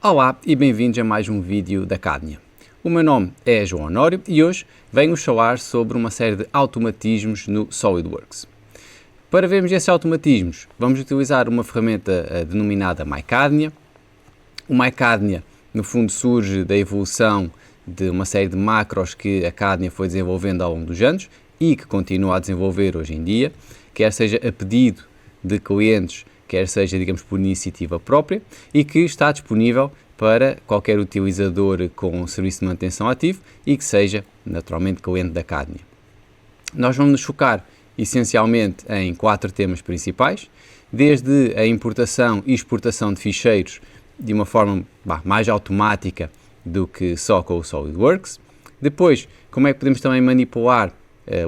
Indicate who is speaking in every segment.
Speaker 1: Olá e bem-vindos a mais um vídeo da Cadnia. O meu nome é João Honório e hoje venho-vos falar sobre uma série de automatismos no SolidWorks. Para vermos esses automatismos, vamos utilizar uma ferramenta denominada MyCadnia. O MyCadnia, no fundo, surge da evolução de uma série de macros que a Cadnia foi desenvolvendo ao longo dos anos e que continua a desenvolver hoje em dia, quer seja a pedido de clientes, quer seja, digamos, por iniciativa própria, e que está disponível para qualquer utilizador com um serviço de manutenção ativo e que seja, naturalmente, cliente da Cadnia. Nós vamos nos focar essencialmente em 4 temas principais, desde a importação e exportação de ficheiros de uma forma mais automática do que só com o SolidWorks. Depois, como é que podemos também manipular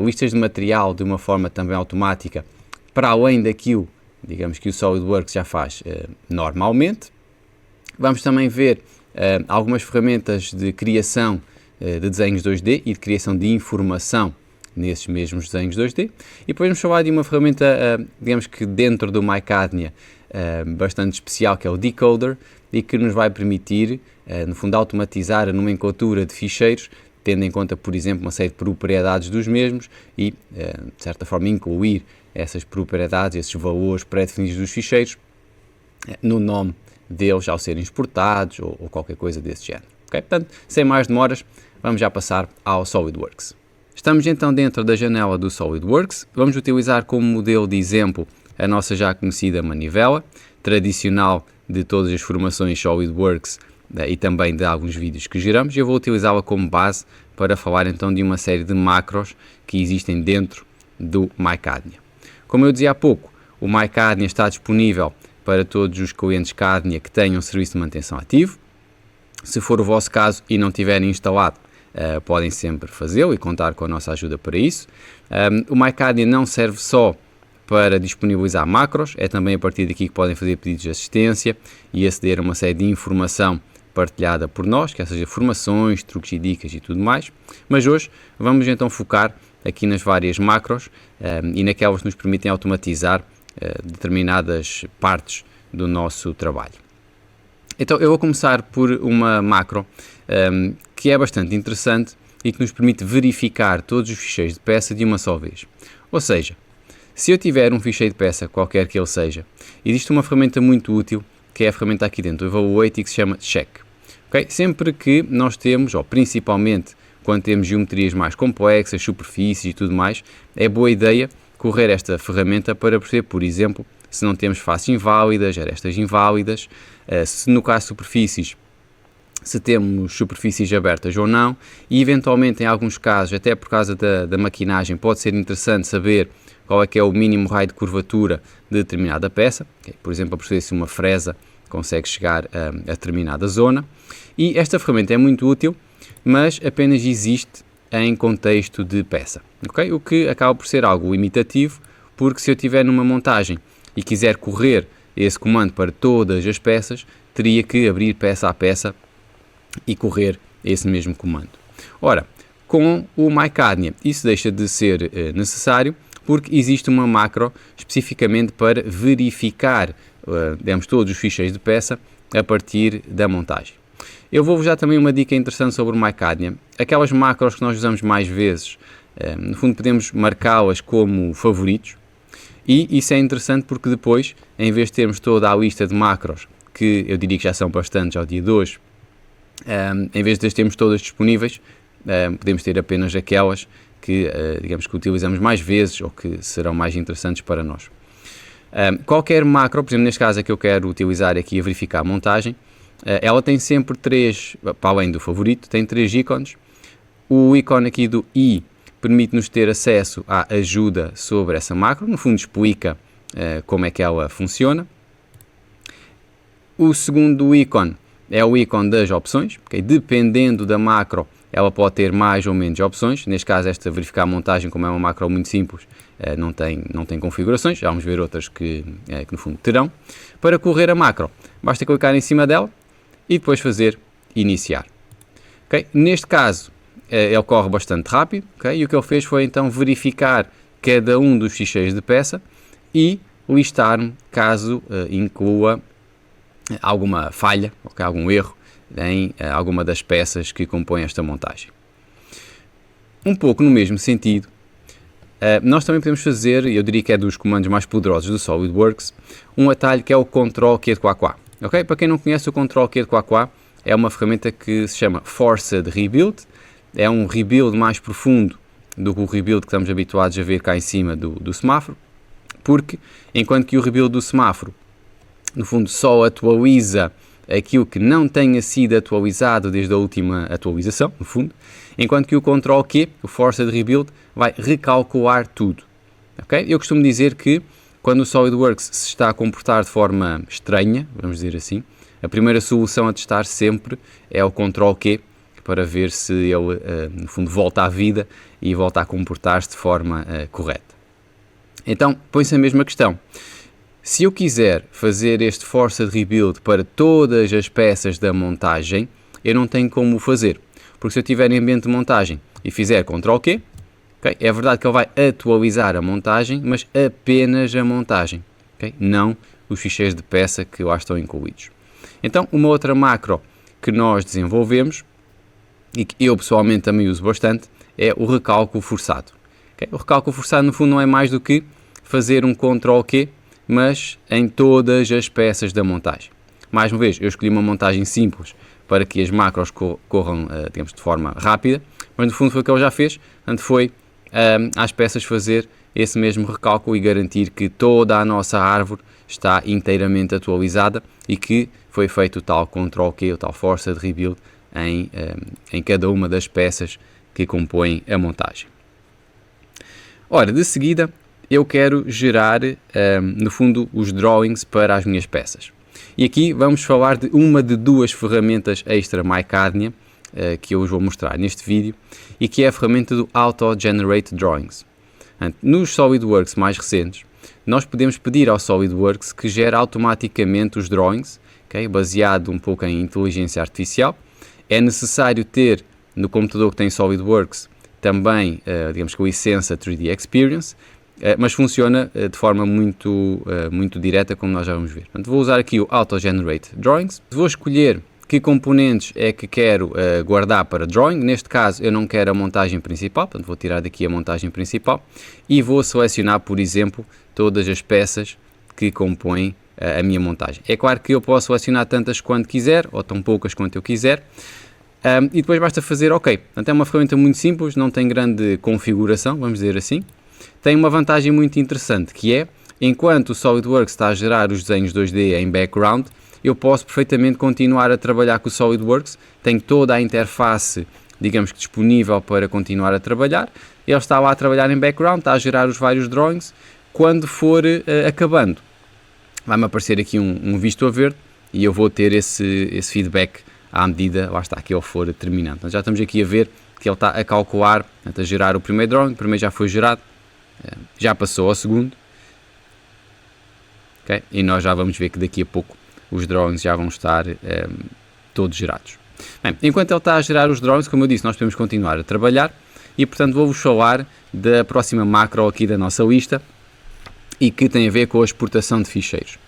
Speaker 1: listas de material de uma forma também automática, para além daquilo, digamos, que o SolidWorks já faz normalmente. Vamos também ver algumas ferramentas de criação de desenhos 2D e de criação de informação nesses mesmos desenhos 2D. E depois vamos falar de uma ferramenta, digamos que dentro do MyCadnia, bastante especial, que é o Decoder, e que nos vai permitir, no fundo, automatizar a nomenclatura de ficheiros, tendo em conta, por exemplo, uma série de propriedades dos mesmos e, de certa forma, incluir essas propriedades, esses valores pré-definidos dos ficheiros no nome deles ao serem exportados ou qualquer coisa desse género. Okay? Portanto, sem mais demoras, vamos já passar ao SolidWorks. Estamos então dentro da janela do SolidWorks. Vamos utilizar como modelo de exemplo a nossa já conhecida manivela, tradicional de todas as formações SolidWorks e também de alguns vídeos que geramos. Eu vou utilizá-la como base para falar então de uma série de macros que existem dentro do MyCadnia. Como eu dizia há pouco, o MyCadnia está disponível para todos os clientes Cadnia que tenham serviço de manutenção ativo. Se for o vosso caso e não tiverem instalado, podem sempre fazê-lo e contar com a nossa ajuda para isso. O MyCadnia não serve só para disponibilizar macros, é também a partir daqui que podem fazer pedidos de assistência e aceder a uma série de informação partilhada por nós, quer seja formações, truques e dicas e tudo mais. Mas hoje vamos então focar aqui nas várias macros e naquelas que nos permitem automatizar determinadas partes do nosso trabalho. Então eu vou começar por uma macro que é bastante interessante e que nos permite verificar todos os ficheiros de peça de uma só vez. Ou seja, se eu tiver um ficheiro de peça, qualquer que ele seja, existe uma ferramenta muito útil, que é a ferramenta aqui dentro do Evaluate e que se chama Check. Okay? Sempre que nós temos, ou principalmente quando temos geometrias mais complexas, superfícies e tudo mais, é boa ideia correr esta ferramenta para perceber, por exemplo, se não temos faces inválidas, arestas inválidas, se no caso de superfícies, se temos superfícies abertas ou não, e eventualmente em alguns casos, até por causa da maquinagem, pode ser interessante saber qual é que é o mínimo raio de curvatura de determinada peça, por exemplo, a perceber se uma fresa consegue chegar a determinada zona. E esta ferramenta é muito útil, mas apenas existe em contexto de peça, okay? O que acaba por ser algo limitativo, porque se eu estiver numa montagem e quiser correr esse comando para todas as peças, teria que abrir peça a peça e correr esse mesmo comando. Ora, com o MyCadnia isso deixa de ser necessário, porque existe uma macro especificamente para verificar todos os ficheiros de peça a partir da montagem. Eu vou-vos dar também uma dica interessante sobre o MyCadnia. Aquelas macros que nós usamos mais vezes, no fundo podemos marcá-las como favoritos, e isso é interessante porque depois, em vez de termos toda a lista de macros, que eu diria que já são bastantes ao dia de hoje, em vez de as termos todas disponíveis, podemos ter apenas aquelas que, digamos, que utilizamos mais vezes ou que serão mais interessantes para nós. Qualquer macro, por exemplo, neste caso a que eu quero utilizar aqui a verificar a montagem, ela tem sempre 3, para além do favorito, tem 3 ícones. O ícone aqui do i permite-nos ter acesso à ajuda sobre essa macro, no fundo explica como é que ela funciona. O segundo ícone é o ícone das opções, okay? Dependendo da macro, ela pode ter mais ou menos opções. Neste caso, esta verificar a montagem, como é uma macro muito simples, não tem configurações. Já vamos ver outras que no fundo terão. Para correr a macro, basta clicar em cima dela e depois fazer iniciar. Okay? Neste caso, ele corre bastante rápido, okay? E o que ele fez foi então verificar cada um dos ficheiros de peça e listar-me caso inclua alguma falha, okay, algum erro em alguma das peças que compõem esta montagem. Um pouco no mesmo sentido, nós também podemos fazer, eu diria que é dos comandos mais poderosos do SolidWorks, um atalho que é o Ctrl+Q de Quá. Okay? Para quem não conhece, o Ctrl+Q de Quá é uma ferramenta que se chama Forced Rebuild, é um rebuild mais profundo do que o rebuild que estamos habituados a ver cá em cima do semáforo, porque enquanto que o rebuild do semáforo, no fundo, só atualiza aquilo que não tenha sido atualizado desde a última atualização, no fundo, enquanto que o Ctrl+Q, o Forced Rebuild, vai recalcular tudo. Okay? Eu costumo dizer que quando o SolidWorks se está a comportar de forma estranha, vamos dizer assim, a primeira solução a testar sempre é o Ctrl+Q, para ver se ele, no fundo, volta à vida e volta a comportar-se de forma correta. Então, põe-se a mesma questão. Se eu quiser fazer este Forced Rebuild para todas as peças da montagem, eu não tenho como o fazer. Porque se eu estiver em ambiente de montagem e fizer Ctrl+Q, okay, é verdade que ele vai atualizar a montagem, mas apenas a montagem, okay? Não os ficheiros de peça que lá estão incluídos. Então, uma outra macro que nós desenvolvemos, e que eu pessoalmente também uso bastante, é o recálculo forçado. Okay? O recálculo forçado, no fundo, não é mais do que fazer um Ctrl+Q, mas em todas as peças da montagem. Mais uma vez, eu escolhi uma montagem simples para que as macros corram, digamos, de forma rápida, mas no fundo foi o que ele já fez, portanto foi às peças fazer esse mesmo recálculo e garantir que toda a nossa árvore está inteiramente atualizada e que foi feito o tal Ctrl+Q, o tal Forced Rebuild em cada uma das peças que compõem a montagem. Ora, de seguida, eu quero gerar, no fundo, os drawings para as minhas peças. E aqui vamos falar de uma de duas ferramentas extra MyCADNIA que eu vos vou mostrar neste vídeo e que é a ferramenta do Auto Generate Drawings. Nos SolidWorks mais recentes, nós podemos pedir ao SolidWorks que gere automaticamente os drawings, okay, baseado um pouco em inteligência artificial. É necessário ter no computador que tem SolidWorks também, digamos que a licença 3D Experience, mas funciona de forma muito direta, como nós já vamos ver. Portanto, vou usar aqui o Auto Generate Drawings. Vou escolher que componentes é que quero guardar para Drawing. Neste caso, eu não quero a montagem principal, portanto, vou tirar daqui a montagem principal e vou selecionar, por exemplo, todas as peças que compõem a minha montagem. É claro que eu posso selecionar tantas quanto quiser, ou tão poucas quanto eu quiser, e depois basta fazer OK. Portanto, é uma ferramenta muito simples, não tem grande configuração, vamos dizer assim. Tem uma vantagem muito interessante, que é, enquanto o SolidWorks está a gerar os desenhos 2D em background, eu posso perfeitamente continuar a trabalhar com o SolidWorks, tenho toda a interface, digamos que disponível para continuar a trabalhar, ele está lá a trabalhar em background, está a gerar os vários drawings, quando for acabando, vai-me aparecer aqui um visto a verde e eu vou ter esse feedback à medida, lá está, que ele for terminando. Então, já estamos aqui a ver que ele está a calcular, a gerar o primeiro drawing, o primeiro já foi gerado, já passou ao segundo, okay? E nós já vamos ver que daqui a pouco os drawings já vão estar todos gerados. Bem, enquanto ele está a gerar os drawings, como eu disse, nós podemos continuar a trabalhar e, portanto, vou-vos falar da próxima macro aqui da nossa lista e que tem a ver com a exportação de ficheiros.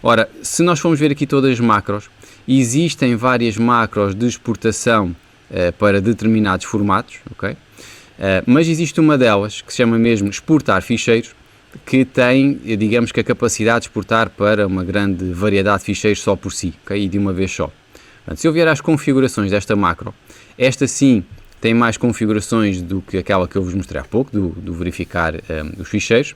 Speaker 1: Ora, se nós formos ver aqui todas as macros, existem várias macros de exportação para determinados formatos, ok? Mas existe uma delas que se chama mesmo exportar ficheiros, que tem, digamos que a capacidade de exportar para uma grande variedade de ficheiros só por si, okay? E de uma vez só. Portanto, se eu vier às configurações desta macro, esta sim tem mais configurações do que aquela que eu vos mostrei há pouco, do verificar os ficheiros.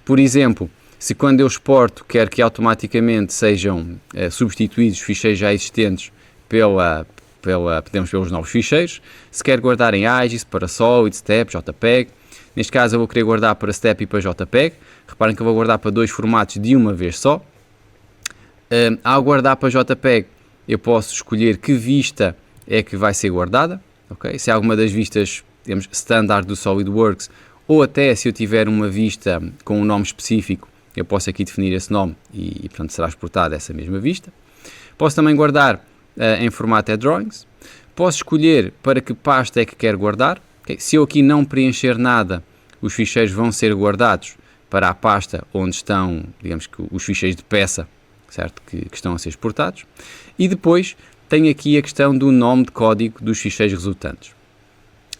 Speaker 1: Por exemplo, se quando eu exporto quero que automaticamente sejam substituídos os ficheiros já existentes pelos novos ficheiros, se quer guardar em IGES, para Solid, Step, JPEG, neste caso eu vou querer guardar para Step e para JPEG, reparem que eu vou guardar para dois formatos de uma vez só. Ao guardar para JPEG eu posso escolher que vista é que vai ser guardada, okay? Se é alguma das vistas, digamos, standard do SolidWorks, ou até se eu tiver uma vista com um nome específico, eu posso aqui definir esse nome e portanto será exportada essa mesma vista. Posso também guardar em formato drawings, posso escolher para que pasta é que quero guardar, okay? Se eu aqui não preencher nada, os ficheiros vão ser guardados para a pasta onde estão, digamos que os ficheiros de peça, certo? Que estão a ser exportados. E depois tenho aqui a questão do nome de código dos ficheiros resultantes.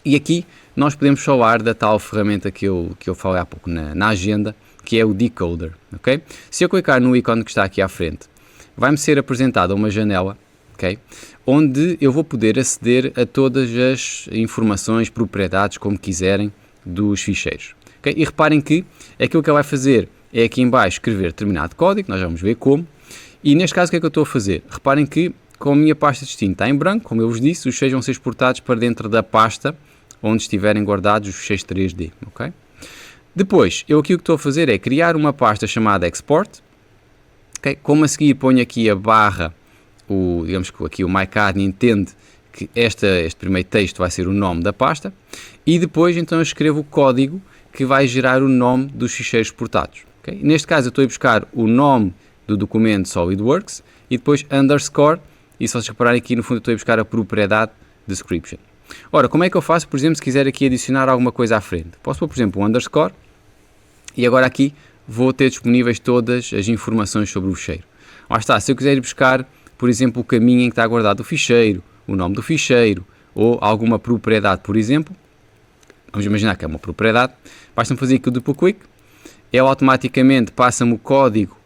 Speaker 1: E aqui nós podemos falar da tal ferramenta que eu falei há pouco na agenda, que é o decoder, ok? Se eu clicar no ícone que está aqui à frente, vai-me ser apresentada uma janela, ok? Onde eu vou poder aceder a todas as informações, propriedades, como quiserem, dos ficheiros. Okay? E reparem que aquilo que ele vai fazer é aqui em baixo escrever determinado código, nós vamos ver como, e neste caso o que é que eu estou a fazer? Reparem que com a minha pasta de destino está em branco, como eu vos disse, os ficheiros vão ser exportados para dentro da pasta onde estiverem guardados os ficheiros 3D, ok? Depois, eu aqui o que estou a fazer é criar uma pasta chamada Export, okay? Como a seguir ponho aqui a barra, digamos que aqui o MyCAD entende que este primeiro texto vai ser o nome da pasta, e depois então eu escrevo o código que vai gerar o nome dos ficheiros exportados. Okay? Neste caso eu estou a buscar o nome do documento SolidWorks e depois underscore, e se vocês repararem aqui no fundo eu estou a buscar a propriedade description. Ora, como é que eu faço, por exemplo, se quiser aqui adicionar alguma coisa à frente? Posso pôr, por exemplo, um underscore, e agora aqui vou ter disponíveis todas as informações sobre o ficheiro. Lá está, se eu quiser ir buscar, por exemplo, o caminho em que está guardado o ficheiro, o nome do ficheiro, ou alguma propriedade, por exemplo, vamos imaginar que é uma propriedade, basta-me fazer aqui o duplo click, ele automaticamente passa-me o código,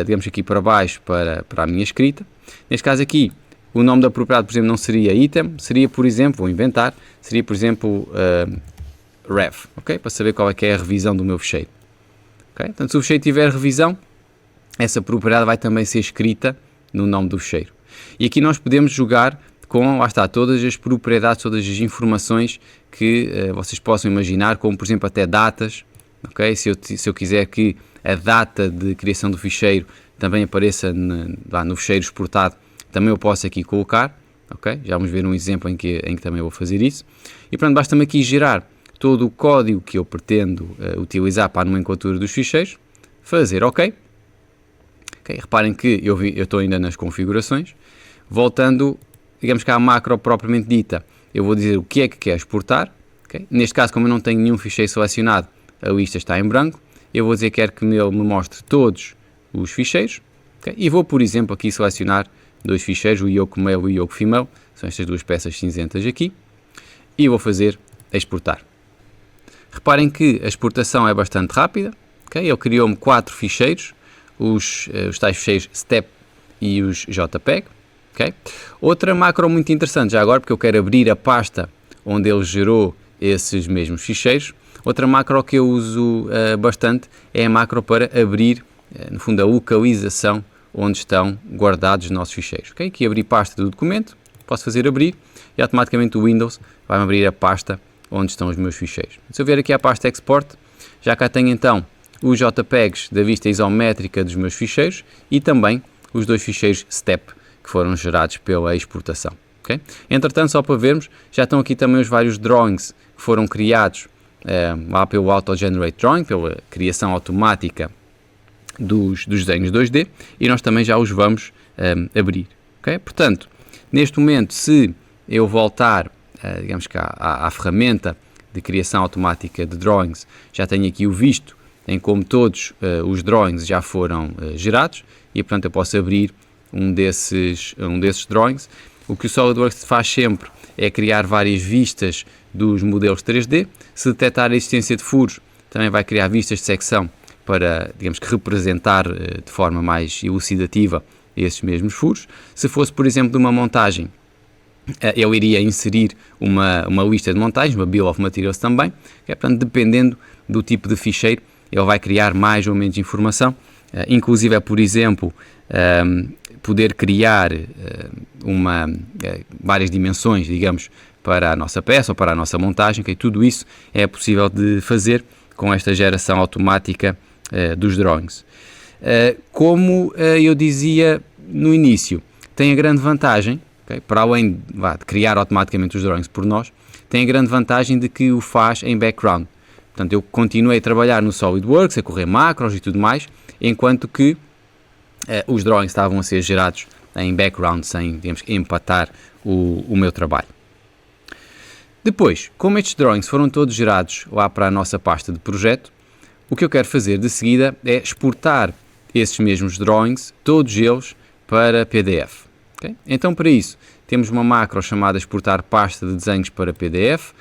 Speaker 1: digamos aqui para baixo, para a minha escrita. Neste caso aqui, o nome da propriedade, por exemplo, não seria item, seria, por exemplo, vou inventar, seria, por exemplo, ref, ok? Para saber qual é que é a revisão do meu ficheiro. Okay? Portanto, se o ficheiro tiver revisão, essa propriedade vai também ser escrita no nome do ficheiro. E aqui nós podemos jogar com, lá está, todas as propriedades, todas as informações que vocês possam imaginar, como, por exemplo, até datas, ok? Se eu quiser que a data de criação do ficheiro também apareça lá no ficheiro exportado, também eu posso aqui colocar, ok? Já vamos ver um exemplo em que também vou fazer isso. E pronto, basta-me aqui gerar todo o código que eu pretendo utilizar para a nomenclatura dos ficheiros, fazer OK. Okay, reparem que eu estou ainda nas configurações. Voltando, digamos que à macro propriamente dita, eu vou dizer o que é que quero exportar. Okay? Neste caso, como eu não tenho nenhum ficheiro selecionado, a lista está em branco. Eu vou dizer que quero que ele me mostre todos os ficheiros. Okay? E vou, por exemplo, aqui selecionar dois ficheiros, o yoke male e o yoke female, são estas duas peças cinzentas aqui, e vou fazer exportar. Reparem que a exportação é bastante rápida, okay? Ele criou-me 4 ficheiros, os tais ficheiros step e os JPEG. Okay? Outra macro muito interessante, já agora, porque eu quero abrir a pasta onde ele gerou esses mesmos ficheiros, outra macro que eu uso bastante é a macro para abrir, no fundo, a localização onde estão guardados os nossos ficheiros. Okay? Aqui abrir pasta do documento, posso fazer abrir e automaticamente o Windows vai-me abrir a pasta onde estão os meus ficheiros. Se eu vier aqui à pasta Export, já cá tenho então os JPEGs da vista isométrica dos meus ficheiros e também os dois ficheiros STEP que foram gerados pela exportação. Okay? Entretanto, só para vermos, já estão aqui também os vários drawings que foram criados lá pelo Auto Generate Drawing, pela criação automática dos desenhos 2D, e nós também já os vamos abrir. Okay? Portanto, neste momento, se eu voltar, digamos que à ferramenta de criação automática de drawings, já tenho aqui o visto em como todos os drawings já foram gerados, e portanto eu posso abrir um desses drawings. O que o SolidWorks faz sempre é criar várias vistas dos modelos 3D. Se detectar a existência de furos, também vai criar vistas de secção para, digamos que, representar de forma mais elucidativa esses mesmos furos. Se fosse, por exemplo, de uma montagem, eu iria inserir uma lista de montagens, uma Bill of Materials também, que é, portanto, dependendo do tipo de ficheiro, ele vai criar mais ou menos informação, inclusive, por exemplo, poder criar várias dimensões, digamos, para a nossa peça ou para a nossa montagem, que tudo isso é possível de fazer com esta geração automática dos drawings. Como eu dizia no início, tem a grande vantagem, okay, para além de criar automaticamente os drawings por nós, tem a grande vantagem de que o faz em background. Portanto, eu continuei a trabalhar no SolidWorks, a correr macros e tudo mais, enquanto que os drawings estavam a ser gerados em background, sem, digamos, empatar o meu trabalho. Depois, como estes drawings foram todos gerados lá para a nossa pasta de projeto, o que eu quero fazer de seguida é exportar esses mesmos drawings, todos eles, para PDF. Okay? Então, para isso, temos uma macro chamada exportar pasta de desenhos para PDF.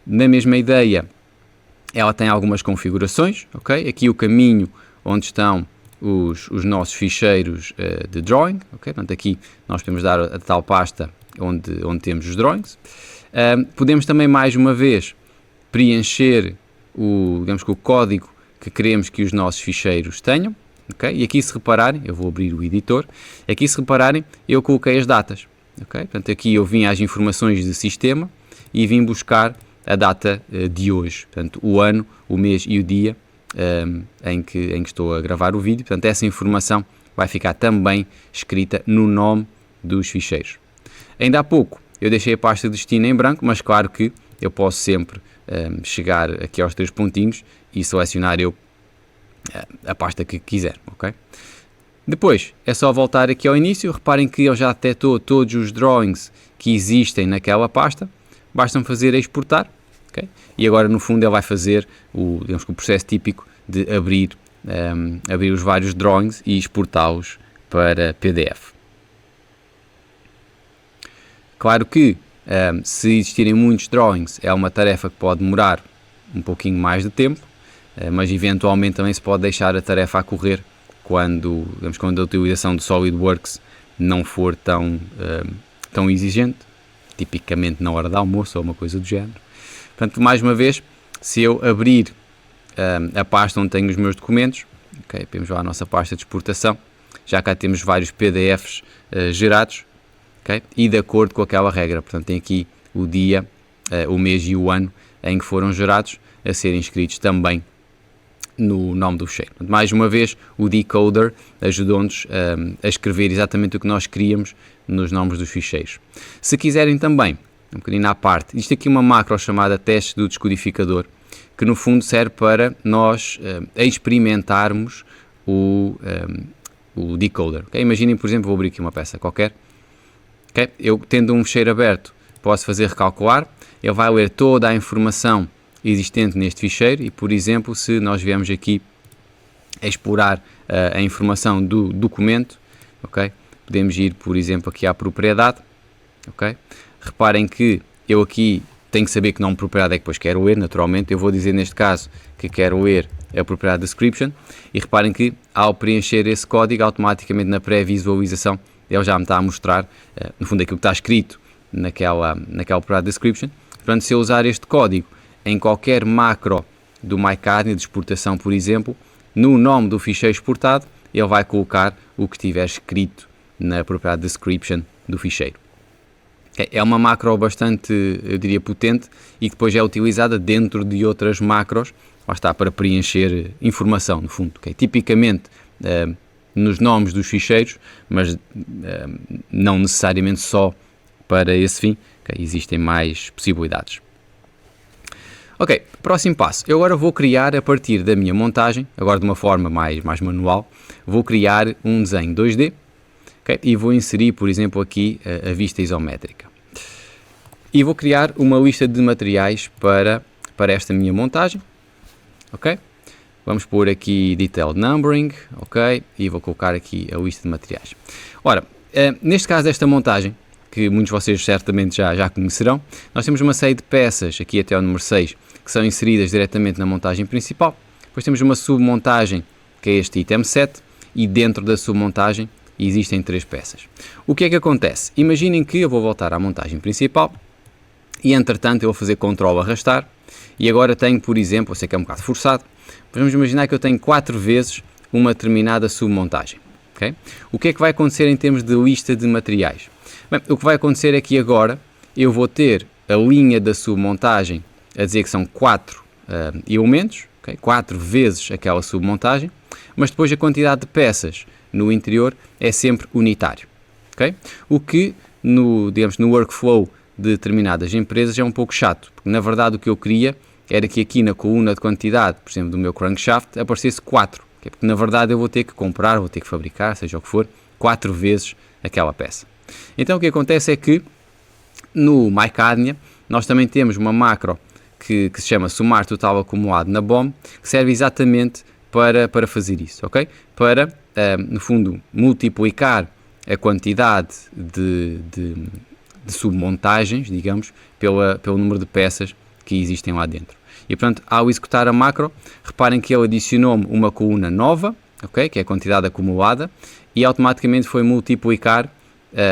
Speaker 1: Na mesma ideia, ela tem algumas configurações. Okay? Aqui o caminho onde estão os nossos ficheiros de drawing. Okay? Portanto, aqui nós podemos dar a tal pasta onde temos os drawings. Podemos também, mais uma vez, preencher digamos que o código que queremos que os nossos ficheiros tenham. Okay? E aqui, se repararem, eu vou abrir o editor, aqui, se repararem, eu coloquei as datas. Okay? Portanto, aqui eu vim às informações de sistema e vim buscar a data de hoje, portanto, o ano, o mês e o dia em que estou a gravar o vídeo. Portanto, essa informação vai ficar também escrita no nome dos ficheiros. Ainda há pouco eu deixei a pasta de destino em branco, mas claro que eu posso sempre chegar aqui aos 3 pontinhos e selecionar a pasta que quiser. Okay? Depois é só voltar aqui ao início. Reparem que ele já detectou todos os drawings que existem naquela pasta. Basta-me fazer exportar. Okay? E agora, no fundo, ele vai fazer digamos que o processo típico de abrir os vários drawings e exportá-los para PDF. Claro que se existirem muitos drawings, é uma tarefa que pode demorar um pouquinho mais de tempo, mas eventualmente também se pode deixar a tarefa a correr quando a utilização do SolidWorks não for tão exigente, tipicamente na hora de almoço ou uma coisa do género. Portanto, mais uma vez, se eu abrir a pasta onde tenho os meus documentos, okay, vamos lá à nossa pasta de exportação, já cá temos vários PDFs gerados, okay, e de acordo com aquela regra. Portanto, tem aqui o dia, o mês e o ano em que foram gerados, a serem inscritos também no nome do ficheiro. Mais uma vez, o decoder ajudou-nos a escrever exatamente o que nós queríamos nos nomes dos ficheiros. Se quiserem também, um bocadinho à parte, isto aqui é uma macro chamada teste do descodificador, que no fundo serve para nós experimentarmos o decoder. Okay? Imaginem, por exemplo, vou abrir aqui uma peça qualquer. Okay? Eu, tendo um ficheiro aberto, posso fazer recalcular, ele vai ler toda a informação existente neste ficheiro e, por exemplo, se nós viemos aqui a explorar a informação do documento, okay? Podemos ir, por exemplo, aqui à propriedade. Okay? Reparem que eu aqui tenho que saber que nome de propriedade é que depois quero ler, naturalmente. Eu vou dizer neste caso que quero ler a propriedade description e reparem que ao preencher esse código, automaticamente na pré-visualização, ele já me está a mostrar, no fundo, aquilo que está escrito naquela propriedade description. Portanto, se eu usar este código em qualquer macro do MyCarnia de exportação, por exemplo, no nome do ficheiro exportado, ele vai colocar o que estiver escrito na propriedade description do ficheiro. Okay? É uma macro bastante, eu diria, potente e que depois é utilizada dentro de outras macros, lá está, para preencher informação, no fundo. Okay? Tipicamente nos nomes dos ficheiros, mas não necessariamente só para esse fim. Okay? Existem mais possibilidades. Ok, próximo passo. Eu agora vou criar, a partir da minha montagem, agora de uma forma mais manual, vou criar um desenho 2D, okay, e vou inserir, por exemplo, aqui a vista isométrica. E vou criar uma lista de materiais para esta minha montagem. Ok? Vamos pôr aqui Detailed Numbering, ok? E vou colocar aqui a lista de materiais. Ora, neste caso desta montagem, que muitos de vocês certamente já conhecerão, nós temos uma série de peças, aqui até ao número 6, que são inseridas diretamente na montagem principal. Depois temos uma submontagem, que é este item 7, e dentro da submontagem existem 3 peças. O que é que acontece? Imaginem que eu vou voltar à montagem principal e, entretanto, eu vou fazer Ctrl arrastar e agora tenho, por exemplo, eu sei que é um bocado forçado, mas vamos imaginar que eu tenho 4 vezes uma determinada submontagem. Okay? O que é que vai acontecer em termos de lista de materiais? Bem, o que vai acontecer é que agora eu vou ter a linha da submontagem a dizer que são 4 elementos, okay? 4 vezes aquela submontagem, mas depois a quantidade de peças no interior é sempre unitário. Okay? O que no workflow de determinadas empresas é um pouco chato, porque na verdade o que eu queria era que aqui na coluna de quantidade, por exemplo, do meu crankshaft, aparecesse 4, okay? Porque na verdade eu vou ter que comprar, vou ter que fabricar, seja o que for, 4 vezes aquela peça. Então o que acontece é que no MyCarnia nós também temos uma macro que se chama somar total acumulado na BOM, que serve exatamente para fazer isso, ok? Para no fundo, multiplicar a quantidade de submontagens, digamos, pelo número de peças que existem lá dentro. E, portanto, ao executar a macro, reparem que ele adicionou-me uma coluna nova, okay, que é a quantidade acumulada, e automaticamente foi multiplicar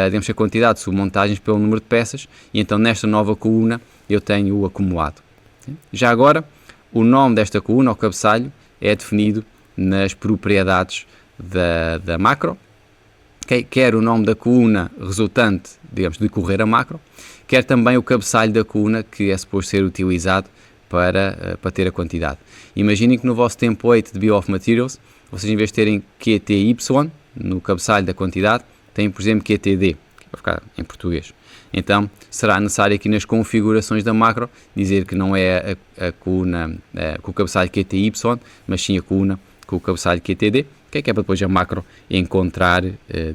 Speaker 1: digamos, a quantidade de submontagens pelo número de peças, e então nesta nova coluna eu tenho o acumulado. Já agora, o nome desta coluna, o cabeçalho, é definido nas propriedades da macro, okay? Quer o nome da coluna resultante, digamos, de correr a macro, quer também o cabeçalho da coluna que é suposto ser utilizado para ter a quantidade. Imaginem que no vosso template de Bill of Materials, vocês em vez de terem QTY no cabeçalho da quantidade, têm, por exemplo, QTD, que vai ficar em português. Então, será necessário aqui nas configurações da macro dizer que não é a coluna com o cabeçalho QTY, mas sim a coluna com o cabeçalho QTD, que é para depois a macro encontrar,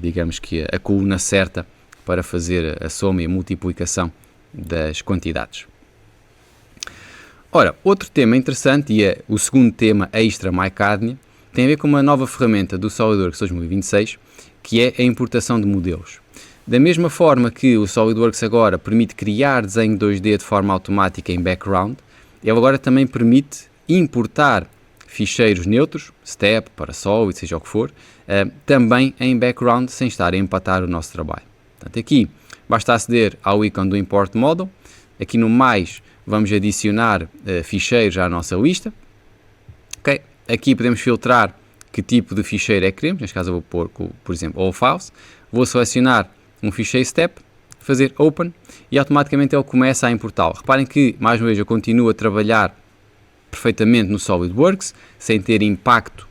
Speaker 1: digamos que a coluna certa para fazer a soma e a multiplicação das quantidades. Ora, outro tema interessante, e é o segundo tema extra MyCADNIA, tem a ver com uma nova ferramenta do SolidWorks 2026, que é a importação de modelos. Da mesma forma que o SolidWorks agora permite criar desenho 2D de forma automática em background, ele agora também permite importar ficheiros neutros, step, para solid, seja o que for, também em background, sem estar a empatar o nosso trabalho. Portanto, aqui basta aceder ao ícone do Import Model. Aqui no mais vamos adicionar ficheiros à nossa lista. Okay. Aqui podemos filtrar que tipo de ficheiro é que queremos. Neste caso eu vou pôr, por exemplo, All Files. Vou selecionar um ficheiro Step, fazer Open e automaticamente ele começa a importá-lo. Reparem que, mais uma vez, eu continuo a trabalhar perfeitamente no SolidWorks, sem ter impacto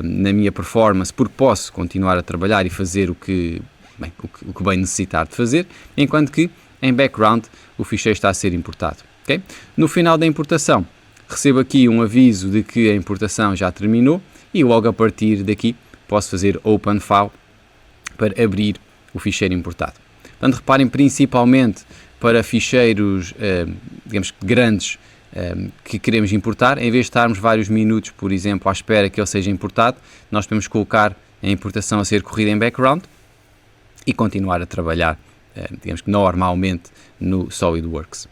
Speaker 1: na minha performance, porque posso continuar a trabalhar e fazer o que bem necessitar de fazer, enquanto que em background o ficheiro está a ser importado. Okay? No final da importação, recebo aqui um aviso de que a importação já terminou e logo a partir daqui posso fazer Open File para abrir o ficheiro importado. Portanto, reparem principalmente para ficheiros, digamos, grandes, que queremos importar, em vez de estarmos vários minutos, por exemplo, à espera que ele seja importado, nós podemos colocar a importação a ser corrida em background e continuar a trabalhar, digamos que normalmente, no SolidWorks.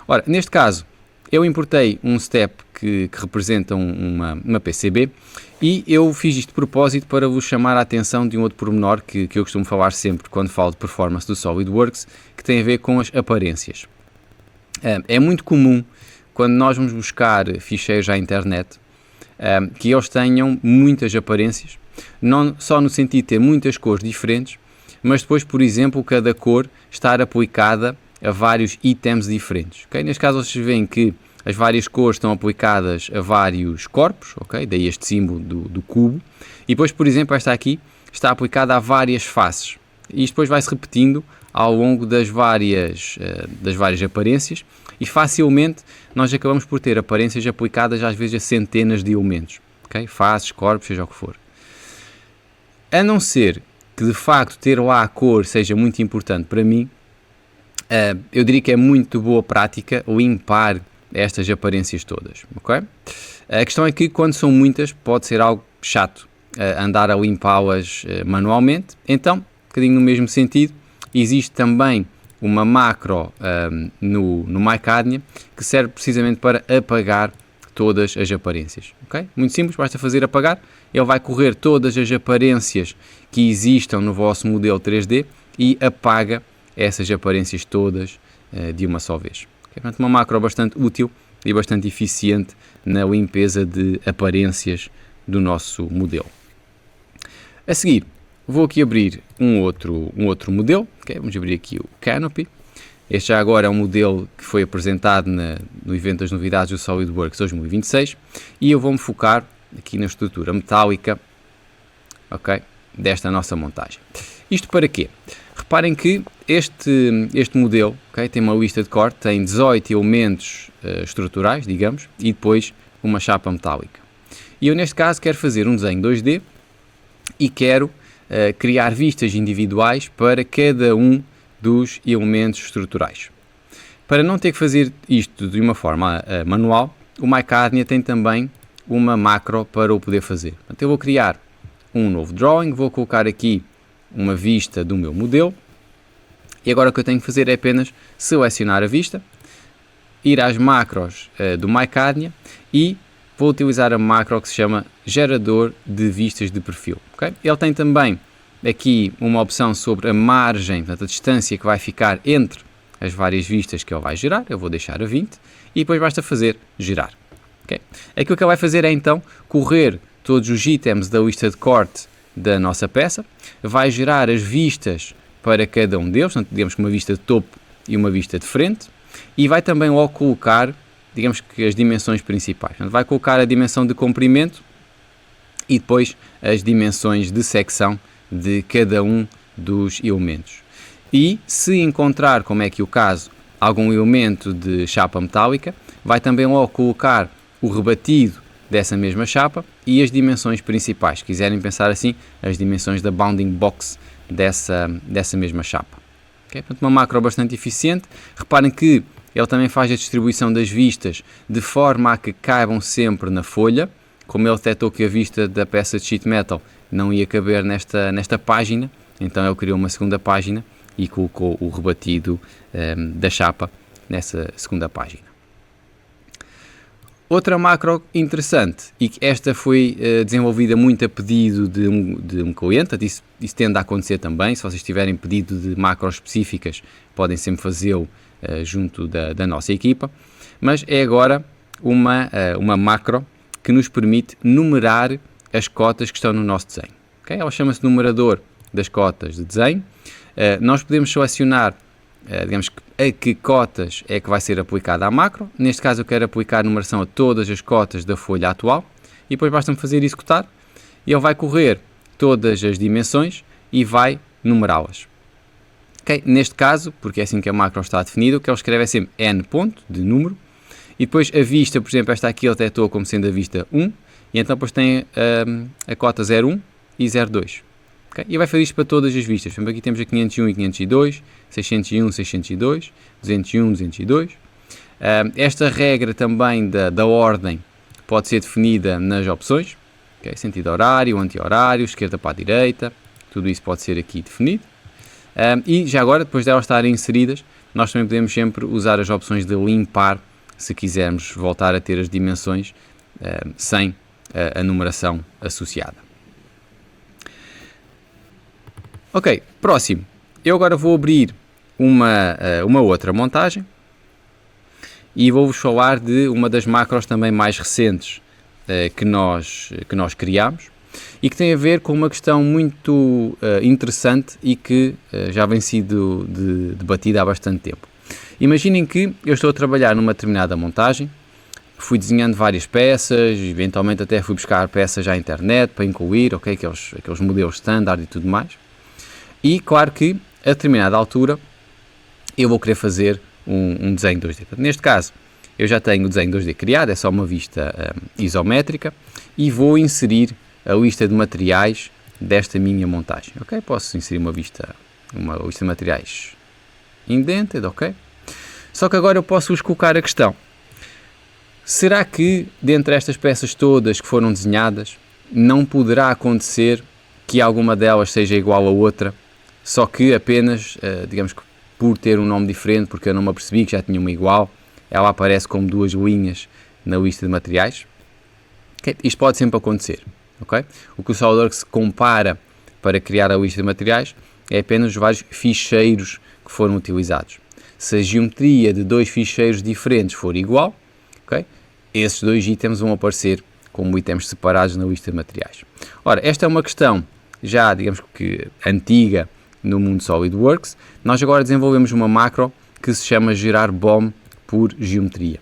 Speaker 1: Ora, neste caso, eu importei um step que representa uma PCB e eu fiz isto de propósito para vos chamar a atenção de um outro pormenor que eu costumo falar sempre quando falo de performance do SolidWorks, que tem a ver com as aparências. É muito comum, quando nós vamos buscar ficheiros à internet, que eles tenham muitas aparências, não só no sentido de ter muitas cores diferentes, mas depois, por exemplo, cada cor estar aplicada a vários itens diferentes. Okay? Neste caso, vocês veem que as várias cores estão aplicadas a vários corpos, okay? Daí este símbolo do cubo, e depois, por exemplo, esta aqui está aplicada a várias faces. E isto depois vai-se repetindo ao longo das várias aparências, e facilmente nós acabamos por ter aparências aplicadas às vezes a centenas de elementos, okay? Faces, corpos, seja o que for. A não ser que de facto ter lá a cor seja muito importante para mim, eu diria que é muito boa prática limpar estas aparências todas, ok? A questão é que quando são muitas pode ser algo chato andar a limpá-las manualmente, então, um bocadinho no mesmo sentido, existe também uma macro no MyCADNIA que serve precisamente para apagar todas as aparências, ok? Muito simples, basta fazer apagar, ele vai correr todas as aparências que existam no vosso modelo 3D e apaga essas aparências todas de uma só vez. Okay? Portanto, uma macro bastante útil e bastante eficiente na limpeza de aparências do nosso modelo. A seguir, vou aqui abrir um outro modelo, okay? Vamos abrir aqui o Canopy. Este já agora é um modelo que foi apresentado no evento das novidades do SolidWorks 2026 e eu vou-me focar aqui na estrutura metálica, okay, desta nossa montagem. Isto para quê? Reparem que este modelo, okay, tem uma lista de corte, tem 18 elementos estruturais, digamos, e depois uma chapa metálica. E eu neste caso quero fazer um desenho 2D e quero criar vistas individuais para cada um dos elementos estruturais. Para não ter que fazer isto de uma forma manual, o MyCADNIA tem também uma macro para o poder fazer. Portanto, eu vou criar um novo drawing, vou colocar aqui uma vista do meu modelo, e agora o que eu tenho que fazer é apenas selecionar a vista, ir às macros do MyCadnia e vou utilizar a macro que se chama gerador de vistas de perfil. Okay? Ele tem também aqui uma opção sobre a margem, portanto a distância que vai ficar entre as várias vistas que ele vai gerar. Eu vou deixar a 20 e depois basta fazer girar. Okay? Aquilo que ele vai fazer é então correr todos os itens da lista de corte da nossa peça, vai gerar as vistas para cada um deles, portanto, digamos que uma vista de topo e uma vista de frente, e vai também logo colocar, digamos que as dimensões principais. Portanto, vai colocar a dimensão de comprimento e depois as dimensões de secção de cada um dos elementos. E se encontrar, como é que o caso, algum elemento de chapa metálica, vai também logo colocar o rebatido dessa mesma chapa e as dimensões principais, se quiserem pensar assim, as dimensões da bounding box dessa mesma chapa. Okay? Portanto, uma macro bastante eficiente. Reparem que ele também faz a distribuição das vistas de forma a que caibam sempre na folha. Como ele detectou que a vista da peça de sheet metal não ia caber nesta página, então ele criou uma segunda página e colocou o rebatido da chapa nessa segunda página. Outra macro interessante, e que esta foi desenvolvida muito a pedido de um cliente, isso tende a acontecer também, se vocês tiverem pedido de macros específicas, podem sempre fazê-lo junto da nossa equipa, mas é agora uma macro que nos permite numerar as cotas que estão no nosso desenho. Okay? Ela chama-se numerador das cotas de desenho. Nós podemos selecionar digamos a que cotas é que vai ser aplicada à macro. Neste caso eu quero aplicar a numeração a todas as cotas da folha atual e depois basta-me fazer executar e ele vai correr todas as dimensões e vai numerá-las. Okay? Neste caso, porque é assim que a macro está definida, o que ele escreve é sempre n ponto de número e depois a vista, por exemplo, esta aqui ele detectou como sendo a vista 1 e então depois tem a cota 01 e 02. Okay? E vai fazer isto para todas as vistas. Por exemplo, aqui temos a 501 e 502, 601, 602, 201, 202. Esta regra também da ordem pode ser definida nas opções. Okay? Sentido horário, anti-horário, esquerda para a direita, tudo isso pode ser aqui definido. E já agora, depois de elas estarem inseridas, nós também podemos sempre usar as opções de limpar, se quisermos voltar a ter as dimensões sem a numeração associada. Ok, próximo. Eu agora vou abrir uma outra montagem e vou-vos falar de uma das macros também mais recentes que nós criámos e que tem a ver com uma questão muito interessante e que já vem sido debatida há bastante tempo. Imaginem que eu estou a trabalhar numa determinada montagem, fui desenhando várias peças, eventualmente até fui buscar peças à internet para incluir, okay, aqueles modelos standard e tudo mais. E claro que a determinada altura eu vou querer fazer um desenho 2D. Portanto, neste caso eu já tenho o desenho 2D criado, é só uma vista isométrica e vou inserir a lista de materiais desta minha montagem. Okay? Posso inserir uma lista de materiais indented, ok? Só que agora eu posso-vos colocar a questão. Será que dentre estas peças todas que foram desenhadas não poderá acontecer que alguma delas seja igual a outra, só que apenas, digamos que por ter um nome diferente, porque eu não me apercebi que já tinha uma igual, ela aparece como duas linhas na lista de materiais? Okay? Isto pode sempre acontecer. Okay? O que o SolidWorks compara para criar a lista de materiais é apenas os vários ficheiros que foram utilizados. Se a geometria de dois ficheiros diferentes for igual, okay, esses dois itens vão aparecer como itens separados na lista de materiais. Ora, esta é uma questão já, digamos que antiga no mundo SolidWorks. Nós agora desenvolvemos uma macro que se chama gerar BOM por geometria.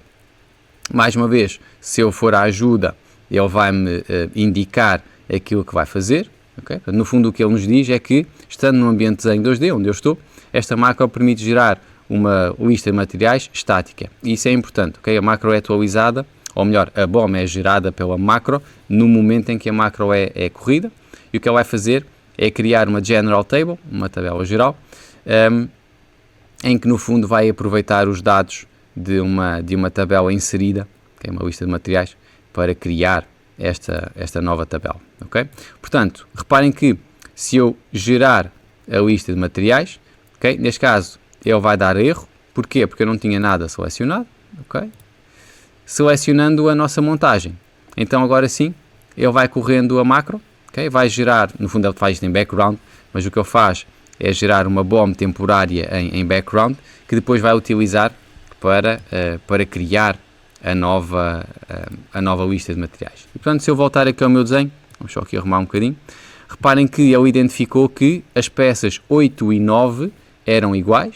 Speaker 1: Mais uma vez, se eu for à ajuda, ele vai-me indicar aquilo que vai fazer. Okay? No fundo, o que ele nos diz é que, estando no ambiente de desenho 2D, onde eu estou, esta macro permite gerar uma lista de materiais estática. E isso é importante. Okay? A macro é atualizada, ou melhor, a BOM é gerada pela macro no momento em que a macro é corrida. E o que ela vai fazer é criar uma General Table, uma tabela geral, em que no fundo vai aproveitar os dados de uma tabela inserida, que é uma lista de materiais, para criar esta nova tabela, ok? Portanto, reparem que se eu gerar a lista de materiais, ok? Neste caso, ele vai dar erro. Porquê? Porque eu não tinha nada selecionado, ok? Selecionando a nossa montagem. Então, agora sim, ele vai correndo a macro, ok? Vai gerar, no fundo ele faz isto em background, mas o que ele faz é gerar uma BOM temporária em background, que depois vai utilizar para criar a nova lista de materiais. E, portanto, se eu voltar aqui ao meu desenho, vamos só aqui arrumar um bocadinho, reparem que ele identificou que as peças 8 e 9 eram iguais,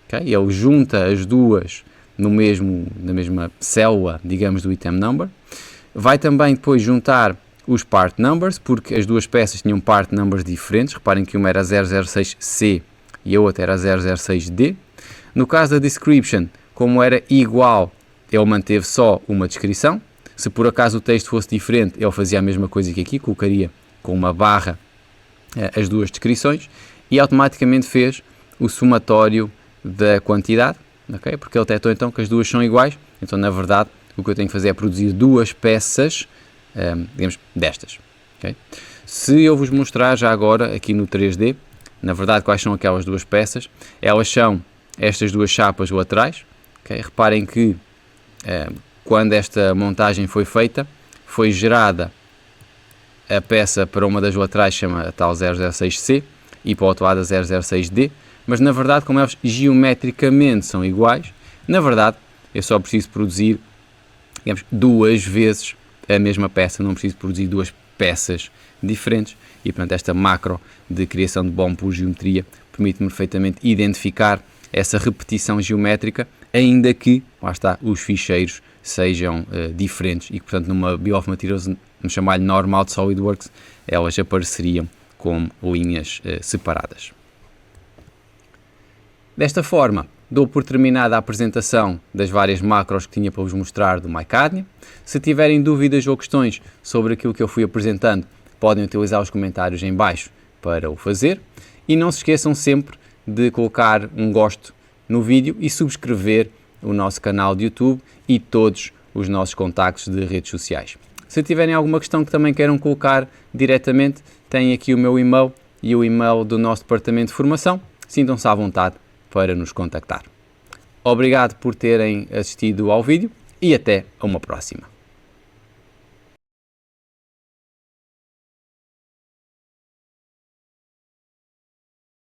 Speaker 1: okay? Ele junta as duas na mesma célula, digamos, do item number. Vai também depois juntar os part numbers, porque as duas peças tinham part numbers diferentes. Reparem que uma era 006C e a outra era 006D. No caso da description, como era igual, ele manteve só uma descrição. Se por acaso o texto fosse diferente, ele fazia a mesma coisa que aqui, colocaria com uma barra as duas descrições e automaticamente fez o somatório da quantidade, okay? Porque ele detectou então que as duas são iguais. Então, na verdade, o que eu tenho que fazer é produzir duas peças, digamos, destas. Okay? Se eu vos mostrar já agora aqui no 3D, na verdade, quais são aquelas duas peças, elas são estas duas chapas laterais. Okay? Reparem que quando esta montagem foi feita, foi gerada a peça para uma das laterais, chama a tal 006C, e para o outro lado a 006D, mas na verdade, como elas geometricamente são iguais, na verdade, eu só preciso produzir, digamos, duas vezes a mesma peça, não preciso produzir duas peças diferentes, e portanto esta macro de criação de BOM por geometria permite-me perfeitamente identificar essa repetição geométrica, ainda que, lá está, os ficheiros sejam diferentes e que, portanto, numa Bill of Materials, no chamado normal de SolidWorks, elas apareceriam como linhas separadas. Desta forma, dou por terminada a apresentação das várias macros que tinha para vos mostrar do MyCADNIA. Se tiverem dúvidas ou questões sobre aquilo que eu fui apresentando, podem utilizar os comentários em baixo para o fazer. E não se esqueçam sempre de colocar um gosto no vídeo e subscrever o nosso canal de YouTube e todos os nossos contactos de redes sociais. Se tiverem alguma questão que também queiram colocar diretamente, têm aqui o meu e-mail e o e-mail do nosso departamento de formação. Sintam-se à vontade para nos contactar. Obrigado por terem assistido ao vídeo e até a uma próxima.